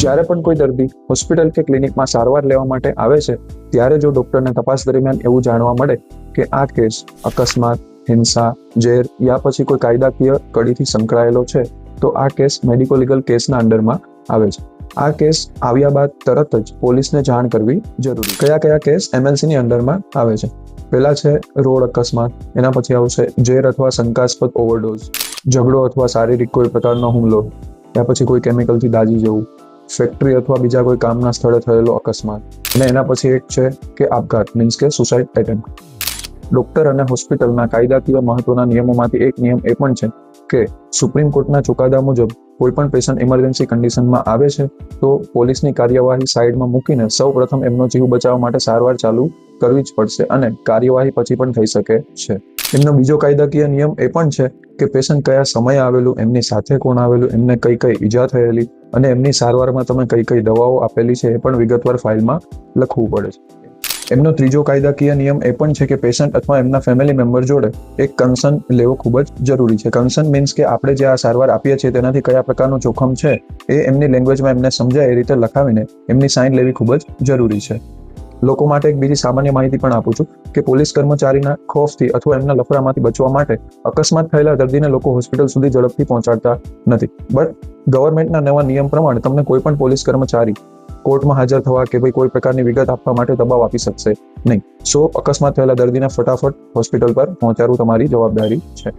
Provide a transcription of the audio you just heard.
જ્યારે પણ કોઈ દર્દી હોસ્પિટલ કે ક્લિનિકમાં સારવાર લેવા માટે આવે છે ત્યારે જો ડોક્ટરને તપાસ દરમિયાન એવું જાણવા મળે કે આ કેસ અકસ્માત, હિંસા, ઝેર યા પછી કોઈ કાયદાકીય કડીથી સંકળાયેલો છે તો આ કેસ મેડિકો લીગલ કેસના અંડરમાં આવે છે. આ કેસ આવ્યા બાદ તરત જ પોલીસને જાણ કરવી જરૂરી. કયા કયા કેસ એમએલસીની અંડરમાં આવે છે? પહેલા છે રોડ અકસ્માત, એના પછી આવશે ઝેર અથવા શંકાસ્પદ ઓવરડોઝ, ઝઘડો અથવા શારીરિક કોઈ પ્રકારનો હુમલો, યા પછી કોઈ કેમિકલથી દાઝી જવું, ફેક્ટરી અથવા બીજા કોઈ કામના સ્થળે થયેલો અકસ્માત, અને એના પછી એક છે કે આપઘાત મીન્સ કે સુસાઇડ એટેમ્પ્ટ. ડોક્ટર અને હોસ્પિટલના કાયદાકીય મહત્વના નિયમોમાંથી એક નિયમ એ પણ છે કે સુપ્રીમ કોર્ટના ચુકાદા મુજબ કોઈ પણ પેશન્ટ ઇમરજન્સી કન્ડિશનમાં આવે છે તો પોલીસની કાર્યવાહી સાઈડમાં મૂકીને સૌ પ્રથમ એમનો જીવ બચાવવા માટે સારવાર ચાલુ કરવી જ પડશે અને કાર્યવાહી પછી પણ થઈ શકે છે. એમનો બીજો કાયદાકીય નિયમ એ પણ છે કે પેશન્ટ કયા સમયે આવેલું, એમની સાથે કોણ આવેલું, એમને કઈ કઈ ઈજા થયેલી અને એમની સારવારમાં તમે કઈ કઈ દવાઓ આપેલી છે એ પણ વિગતવાર ફાઇલમાં લખવું પડે છે. એમનો ત્રીજો કાયદાકીય નિયમ એ પણ છે કે પેશન્ટ અથવા એમના ફેમિલી મેમ્બર જોડે એક કન્સર્ન લેવો ખૂબ જ જરૂરી છે. કન્સર્ન મીન્સ કે આપણે જે આ સારવાર આપીએ છીએ તેનાથી કયા પ્રકારનું જોખમ છે એ એમની લેંગ્વેજમાં એમને સમજાય એ રીતે લખાવીને એમની સાઇન લેવી ખૂબ જ જરૂરી છે. લોકો માટે એક બીજી સામાન્ય માહિતી પણ આપું છું કે પોલીસ કર્મચારીના ખોફથી અથવા એમના લફડામાંથી બચવા માટે અકસ્માત થયેલા દર્દીને લોકો હોસ્પિટલ સુધી ઝડપથી પહોંચાડતા નથી. બટ ગવર્મેન્ટના નવા નિયમ પ્રમાણે તમને કોઈ પણ પોલીસ કર્મચારી કોર્ટમાં હાજર થવા કે ભાઈ કોઈ પ્રકારની વિગત આપવા માટે દબાવ આપી શકશે નહીં. સો અકસ્માત થયેલા દર્દીને ફટાફટ હોસ્પિટલ પર પહોંચાડવું તમારી જવાબદારી છે.